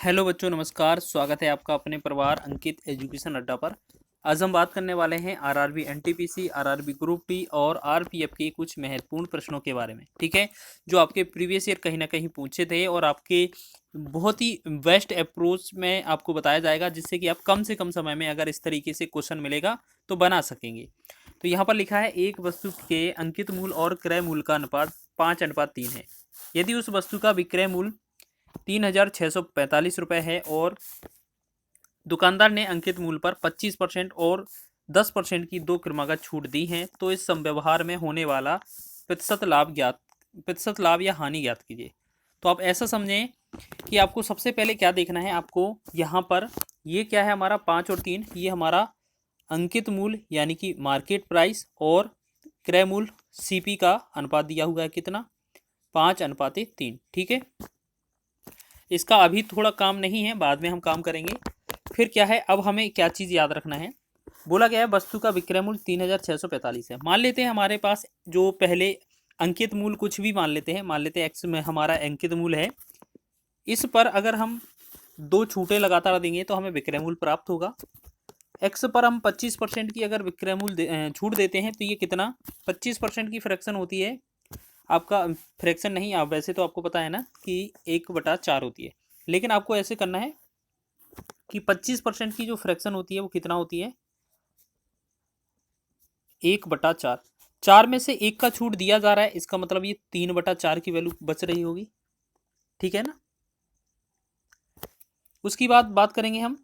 Hello बच्चों, नमस्कार। स्वागत है आपका अपने परिवार अंकित एजुकेशन अड्डा पर। आज हम बात करने वाले हैं RRB NTPC, RRB group D और आरपीएफ के कुछ महत्वपूर्ण प्रश्नों के बारे में। ठीक है, जो आपके प्रीवियस ईयर कहीं ना कहीं पूछे थे और आपके बहुत ही बेस्ट अप्रोच में आपको बताया जाएगा, जिससे कि आप कम से कम समय में अगर इस तरीके से क्वेश्चन मिलेगा तो बना सकेंगे। तो यहाँ पर लिखा है, एक वस्तु के अंकित मूल्य और क्रय मूल्य का अनुपात 5:3 है। यदि उस वस्तु का विक्रय मूल्य 3,645 रुपये है और दुकानदार ने अंकित मूल्य पर 25% और 10% की दो क्रमागत छूट दी है, तो इस व्यवहार में होने वाला प्रतिशत लाभ या हानि ज्ञात कीजिए। तो आप ऐसा समझें कि आपको सबसे पहले क्या देखना है। आपको यहाँ पर ये क्या है, हमारा 5 और 3, ये हमारा अंकित मूल्य यानी कि मार्केट प्राइस और क्रय मूल्य सीपी का अनुपात दिया हुआ है कितना, 5:3। ठीक है, इसका अभी थोड़ा काम नहीं है, बाद में हम काम करेंगे। फिर क्या है, अब हमें क्या चीज़ याद रखना है। बोला गया है वस्तु का विक्रय मूल्य 3,645 है। मान लेते हैं हमारे पास जो पहले अंकित मूल्य कुछ भी मान लेते हैं, मान लेते हैं एक्स में हमारा अंकित मूल्य है। इस पर अगर हम दो छूटे लगातार देंगे तो हमें विक्रय मूल्य प्राप्त होगा। एक्स पर हम 25% की अगर विक्रय मूल्य छूट देते हैं तो ये कितना, 25% की फ्रैक्शन होती है आपका, फ्रैक्शन नहीं, आप वैसे तो आपको पता है ना कि 1/4 होती है, लेकिन आपको ऐसे करना है कि 25% की जो फ्रैक्शन होती है वो कितना होती है, 1/4। 4 में से 1 का छूट दिया जा रहा है, इसका मतलब ये 3/4 की वैल्यू बच रही होगी। ठीक है ना। उसकी बात करेंगे हम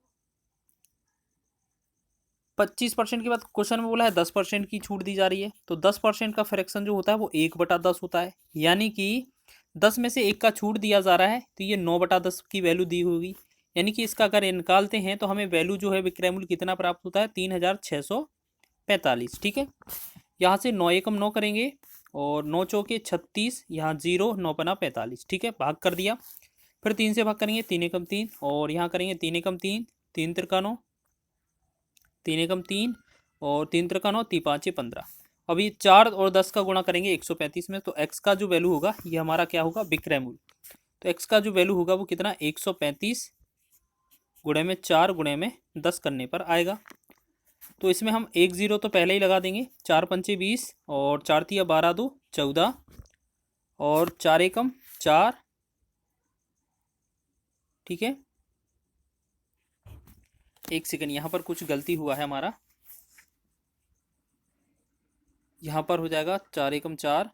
25% की बात। क्वेश्चन में बोला है 10% की छूट दी जा रही है, तो 10% का फ्रैक्शन जो होता है वो 1/10 होता है, यानी कि 10 में से 1 का छूट दिया जा रहा है तो ये 9/10 की वैल्यू दी होगी। यानी कि इसका अगर निकालते हैं तो हमें वैल्यू जो है विक्रय मूल्य कितना प्राप्त होता है, 3,645। ठीक है, यहाँ से 9 एकम 9 करेंगे और 9 चौके 36, यहाँ 0, 9 × 45। ठीक है, भाग कर दिया। फिर 3 से भाग करेंगे, 3 एकम 3, और यहाँ करेंगे 3 एकम 3, 3 त्रिका 9, 3 एकम 3 और 3 त्रिका 9, 3 5 15। अभी 4 और 10 का गुणा करेंगे 135 में, तो x का जो वैल्यू होगा ये हमारा क्या होगा, विक्रय मूल्य। तो x का जो वैल्यू होगा वो कितना, 135 गुणे में 4 गुणे में 10 करने पर आएगा। तो इसमें हम 1 0 तो पहले ही लगा देंगे, 4 पंचे 20 और 4 तिया 12 2 14 और 4 एकम 4। ठीक है, एक सेकंड, यहाँ पर कुछ गलती हुआ है हमारा, यहाँ पर हो जाएगा 4 एकम 4,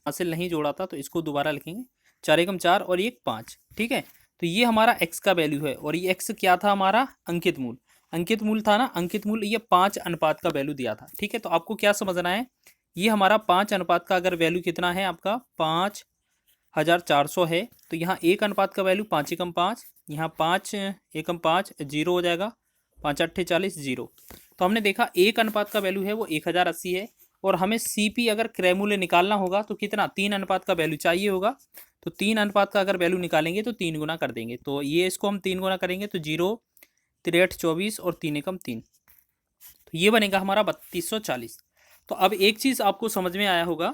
हासिल नहीं जोड़ा था तो इसको दोबारा लिखेंगे, 4 एकम 4 और 1 5। ठीक है, तो ये हमारा x का वैल्यू है और ये x क्या था, हमारा अंकित मूल्य। अंकित मूल्य था ना, अंकित मूल्य ये 5 अनुपात का वैल्यू दिया था। ठीक है, तो आपको क्या समझना है, ये हमारा 5 अनुपात का अगर वैल्यू कितना है आपका, 5,400 है, तो यहाँ 1 अनुपात का वैल्यू 5 एकम 5, यहाँ 5 एकम 5 0 हो जाएगा, 5 8 40 0। तो हमने देखा 1 अनुपात का वैल्यू है वो 1,080 है, और हमें सीपी अगर क्रय मूल्य निकालना होगा तो कितना, 3 अनुपात का वैल्यू चाहिए होगा। तो 3 अनुपात का अगर वैल्यू निकालेंगे तो 3 गुना कर देंगे, तो ये इसको हम 3 गुना करेंगे तो 0 3 8 24 और 3 एकम 3, तो ये बनेगा हमारा 3240। तो अब एक चीज़ आपको समझ में आया होगा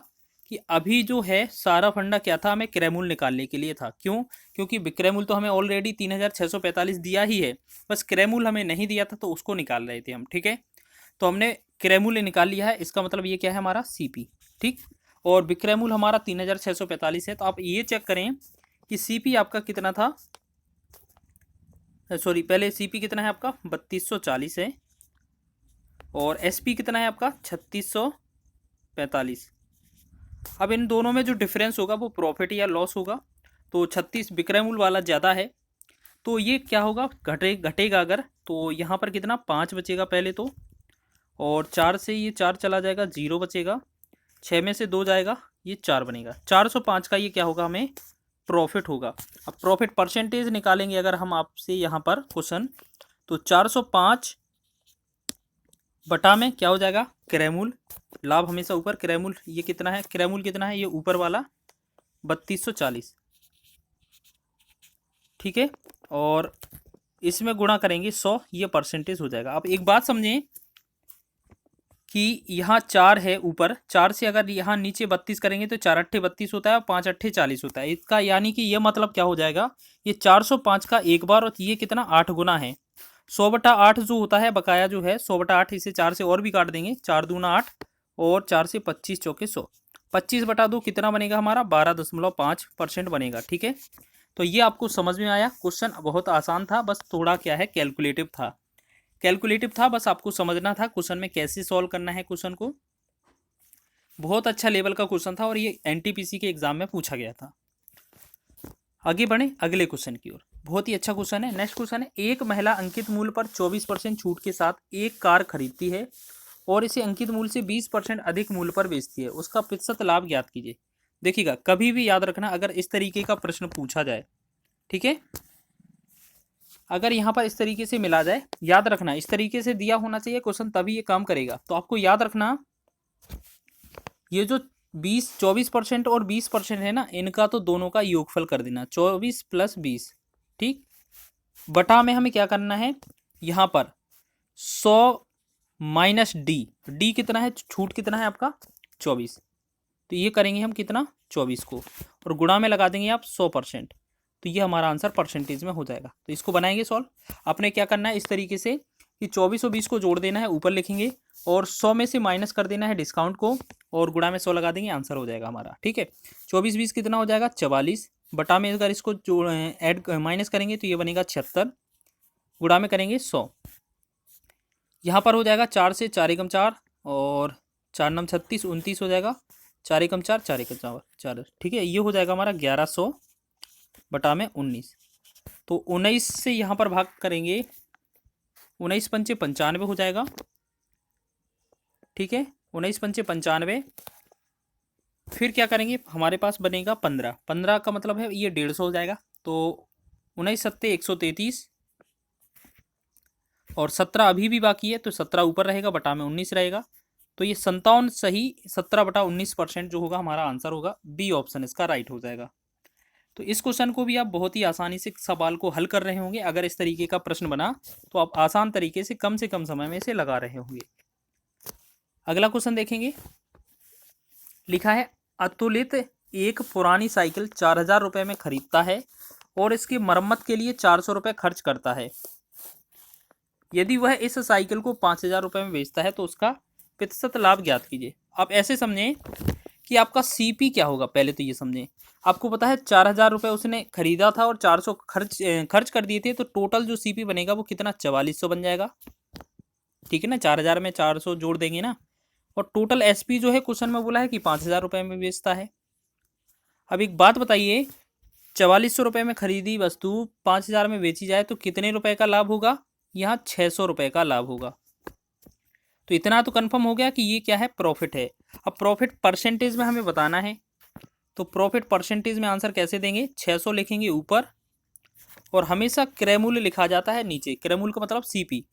कि अभी जो है सारा फंडा क्या था, हमें क्रय मूल्य निकालने के लिए था। क्यों, क्योंकि विक्रय मूल्य तो हमें ऑलरेडी 3,645 दिया ही है, बस क्रय मूल्य हमें नहीं दिया था तो उसको निकाल रहे थे हम। ठीक है, तो हमने क्रय मूल्य निकाल लिया है, इसका मतलब ये क्या है, हमारा सीपी। ठीक, और विक्रय मूल्य हमारा 3,645 है, तो आप ये चेक करें कि सीपी आपका कितना था, सॉरी पहले सीपी कितना है आपका, 3240 है, और एसपी कितना है आपका, 3645। अब इन दोनों में जो डिफरेंस होगा वो प्रॉफिट या लॉस होगा, तो 36 विक्रय मूल्य वाला ज़्यादा है, तो ये क्या होगा, घटेगा अगर, तो यहाँ पर कितना 5 बचेगा पहले तो, और 4 से ये 4 चला जाएगा, 0 बचेगा, 6 में से 2 जाएगा, ये 4 बनेगा, 405 का ये क्या होगा, हमें प्रॉफिट होगा। अब प्रॉफिट परसेंटेज निकालेंगे अगर हम आपसे यहाँ पर क्वेश्चन, तो 405 बटा में क्या हो जाएगा, क्रय मूल्य। लाभ हमेशा ऊपर, क्रय मूल्य ये कितना है, क्रय मूल्य कितना है, ये ऊपर वाला 3240। ठीक है, और इसमें गुणा करेंगे 100, ये परसेंटेज हो जाएगा। अब एक बात समझें कि यहाँ 4 है ऊपर, 4 से अगर यहाँ नीचे 32 करेंगे तो 4 अट्ठे 32 होता है और 5 अट्ठे 40 होता है। इसका यानी कि ये मतलब क्या हो जाएगा, ये 405 का एक बार और ये कितना 8 गुना है। 100/8 जो होता है बकाया जो है 100/8, इसे 4 से और भी काट देंगे, 4 दूना 8 और 4 से 25 चौके 100, 25/2 कितना बनेगा हमारा 12.5% बनेगा। ठीक है, तो ये आपको समझ में आया। क्वेश्चन बहुत आसान था, बस थोड़ा क्या है कैलकुलेटिव था, बस आपको समझना था क्वेश्चन में कैसे सॉल्व करना है क्वेश्चन को। बहुत अच्छा लेवल का क्वेश्चन था और ये एनटीपीसी के एग्जाम में पूछा गया था। आगे बढ़े अगले क्वेश्चन की ओर। बहुत ही अच्छा क्वेश्चन है। नेक्स्ट क्वेश्चन है, एक महिला अंकित मूल्य पर 24% छूट के साथ एक कार खरीदती है और इसे अंकित मूल्य से 20% अधिक मूल्य पर बेचती है, उसका प्रतिशत लाभ ज्ञात कीजिए। देखिएगा, कभी भी याद रखना अगर इस तरीके का प्रश्न पूछा जाए, ठीक है, अगर यहाँ पर इस तरीके से मिला जाए, याद रखना इस तरीके से दिया होना चाहिए क्वेश्चन, तभी ये काम करेगा। तो आपको याद रखना ये जो 24% और 20% है ना, इनका तो दोनों का योगफल कर देना, 24 + 20, ठीक। बटा में हमें क्या करना है, यहाँ पर 100 - डी कितना है, छूट कितना है आपका 24, तो ये करेंगे हम कितना 24 को, और गुणा में लगा देंगे आप 100%, तो ये हमारा आंसर परसेंटेज में हो जाएगा। तो इसको बनाएंगे सॉल्व। आपने क्या करना है इस तरीके से कि 24 और 20 को जोड़ देना है, ऊपर लिखेंगे, और 100 में से माइनस कर देना है डिस्काउंट को, और गुणा में 100 लगा देंगे, आंसर हो जाएगा हमारा। ठीक है, 24 20 कितना हो जाएगा 44, बटा में अगर इसको ऐड माइनस करेंगे तो ये बनेगा 76, गुणा में करेंगे 100, यहाँ पर हो जाएगा 4 से 4 एकम 4 और 4 9 36, 29 हो जाएगा, 4 एकम 4 4 एकम 4, ठीक है, ये हो जाएगा हमारा 1100 बटा में 19। तो 19 से यहाँ पर भाग करेंगे, 19 पंचे 95 हो जाएगा। ठीक है, 19 पंचे 95, फिर क्या करेंगे, हमारे पास बनेगा 15, 15 का मतलब है ये 150 हो जाएगा। तो 19 सत्ते 133, और 17 अभी भी बाकी है, तो 17 ऊपर रहेगा, बटा में 19 रहेगा, तो ये 57 सही 17/19% जो होगा हमारा आंसर होगा। बी ऑप्शन इसका राइट हो जाएगा। तो इस क्वेश्चन को भी आप बहुत ही आसानी से सवाल को हल कर रहे होंगे। अगर इस तरीके का प्रश्न बना तो आप आसान तरीके से कम समय में इसे लगा रहे होंगे। अगला क्वेश्चन देखेंगे, लिखा है अतुलित एक पुरानी साइकिल 4000 रुपये में खरीदता है और इसकी मरम्मत के लिए 400 रुपये खर्च करता है। यदि वह इस साइकिल को 5000 रुपये में बेचता है तो उसका प्रतिशत लाभ ज्ञात कीजिए। आप ऐसे समझें कि आपका सीपी क्या होगा, पहले तो ये समझें। आपको पता है 4000 रुपये उसने खरीदा था और 400 खर्च कर दिए थे, तो टोटल जो सीपी बनेगा वो कितना 4400 बन जाएगा। ठीक है ना, 4000 में 400 जोड़ देंगे ना, और टोटल एसपी जो है क्वेश्चन में बोला है कि 5000 रुपये में बेचता है। अब एक बात बताइए, 4400 रुपये में खरीदी वस्तु 5000 में बेची जाए तो कितने रुपए का लाभ होगा, यहाँ 600 रुपये का लाभ होगा। तो इतना तो कंफर्म हो गया कि ये क्या है, प्रॉफिट है। अब प्रॉफिट परसेंटेज में हमें बताना है, तो प्रॉफिट परसेंटेज में आंसर कैसे देंगे, 600 लिखेंगे ऊपर, और हमेशा क्रय मूल्य लिखा जाता है नीचे, क्रय मूल्य का मतलब सीपी,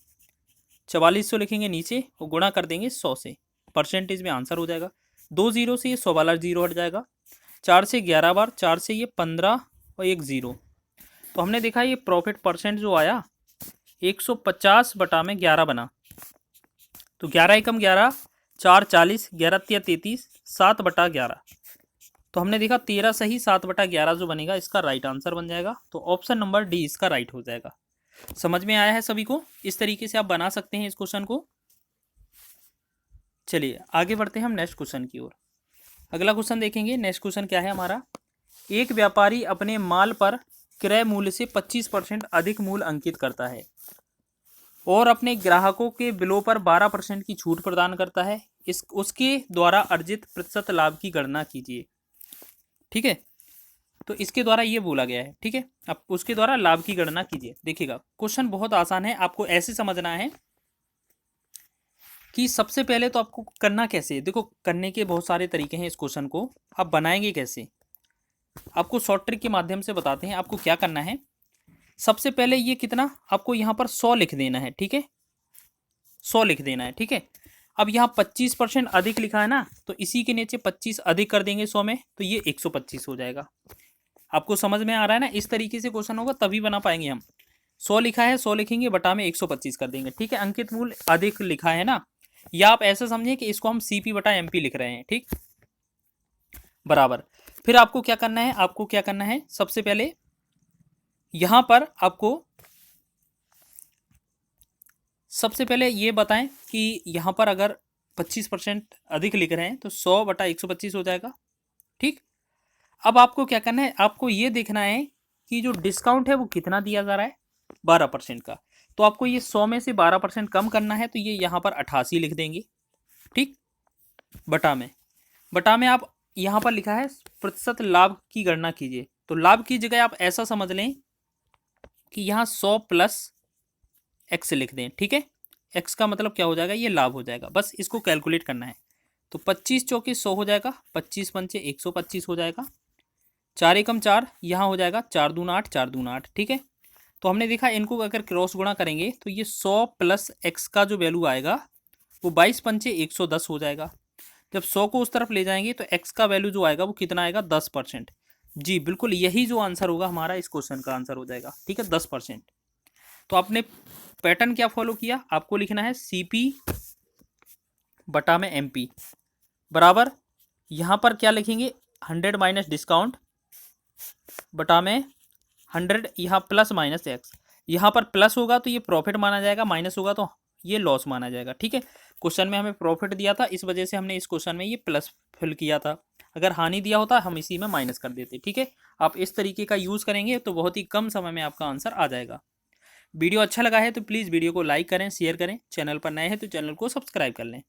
4400 लिखेंगे नीचे और गुणा कर देंगे 100 से, परसेंटेज में आंसर हो जाएगा। 2 जीरो से ये 100 वाला जीरो हट जाएगा, 4 से 11 बार, 4 से ये 15 और 1 जीरो, तो हमने देखा ये प्रॉफिट परसेंट जो आया 150 बटा में 11 बना, तो 11 एकम 11, 4 40, 11 तिया 33, 7/11, तो हमने देखा 13 सही 7/11 जो बनेगा इसका राइट आंसर बन जाएगा। तो ऑप्शन नंबर डी इसका राइट हो जाएगा। समझ में आया है सभी को, इस तरीके से आप बना सकते हैं इस क्वेश्चन को। चलिए आगे बढ़ते हैं हम नेक्स्ट क्वेश्चन की ओर। अगला क्वेश्चन देखेंगे, नेक्स्ट क्वेश्चन क्या है हमारा, एक व्यापारी अपने माल पर क्रय मूल्य से 25% अधिक मूल्य अंकित करता है और अपने ग्राहकों के बिलों पर 12% की छूट प्रदान करता है। उसके द्वारा अर्जित प्रतिशत लाभ की गणना कीजिए। ठीक है, तो इसके द्वारा ये बोला गया है। ठीक है, अब उसके द्वारा लाभ की गणना कीजिए। देखिएगा क्वेश्चन बहुत आसान है, आपको ऐसे समझना है कि सबसे पहले तो आपको करना कैसे, देखो करने के बहुत सारे तरीके हैं। इस क्वेश्चन को आप बनाएंगे कैसे, आपको शॉर्ट ट्रिक के माध्यम से बताते हैं। आपको क्या करना है, सबसे पहले ये कितना आपको यहाँ पर 100 लिख देना है। ठीक है, 100 लिख देना है। ठीक है, अब यहाँ 25% अधिक लिखा है ना, तो इसी के नीचे 25 अधिक कर देंगे 100 में, तो ये 125 हो जाएगा। आपको समझ में आ रहा है ना, इस तरीके से क्वेश्चन होगा तभी बना पाएंगे हम। 100 लिखा है, 100 लिखेंगे, बटा में 125 कर देंगे। ठीक है, अंकित मूल्य अधिक लिखा है ना, या आप ऐसा समझिए कि इसको हम CP बटा MP लिख रहे हैं, ठीक, बराबर। फिर आपको क्या करना है, आपको क्या करना है, सबसे पहले यहां पर आपको सबसे पहले ये बताएं कि यहां पर अगर 25% अधिक लिख रहे हैं तो 100 बटा 125 हो जाएगा, ठीक। अब आपको क्या करना है, आपको ये देखना है कि जो डिस्काउंट है वो कितना दिया जा रहा है, 12% का। तो आपको ये 100 में से 12% कम करना है, तो ये यहाँ पर 88 लिख देंगे, ठीक। बटा में आप यहाँ पर लिखा है प्रतिशत लाभ की गणना कीजिए, तो लाभ की जगह आप ऐसा समझ लें कि यहाँ 100 प्लस एक्स लिख दें, ठीक है। एक्स का मतलब क्या हो जाएगा, ये लाभ हो जाएगा, बस इसको कैलकुलेट करना है। तो 25 चौके 100 हो जाएगा, 25 पंचे 125 हो जाएगा, 4 एकम 4, यहाँ हो जाएगा 4 दूना 8, 4 दूना 8, ठीक है। तो हमने देखा इनको अगर क्रॉस गुणा करेंगे तो ये 100 प्लस एक्स का जो वैल्यू आएगा वो 22 पंचे 110 हो जाएगा। जब 100 को उस तरफ ले जाएंगे तो एक्स का वैल्यू जो आएगा वो कितना आएगा, 10%। जी बिल्कुल, यही जो आंसर होगा हमारा इस क्वेश्चन का आंसर हो जाएगा, ठीक है, 10%। तो आपने पैटर्न क्या फॉलो किया, आपको लिखना है CP बटा में MP बराबर, यहाँ पर क्या लिखेंगे, 100 माइनस डिस्काउंट बटा में 100, यहाँ प्लस माइनस एक्स, यहाँ पर प्लस होगा तो ये प्रॉफिट माना जाएगा, माइनस होगा तो ये लॉस माना जाएगा, ठीक है। क्वेश्चन में हमें प्रॉफिट दिया था, इस वजह से हमने इस क्वेश्चन में ये प्लस फिल किया था, अगर हानि दिया होता हम इसी में माइनस कर देते, ठीक है। आप इस तरीके का यूज़ करेंगे तो बहुत ही कम समय में आपका आंसर आ जाएगा। वीडियो अच्छा लगा है तो प्लीज़ वीडियो को लाइक करें, शेयर करें, चैनल पर नए हैं तो चैनल को सब्सक्राइब कर लें।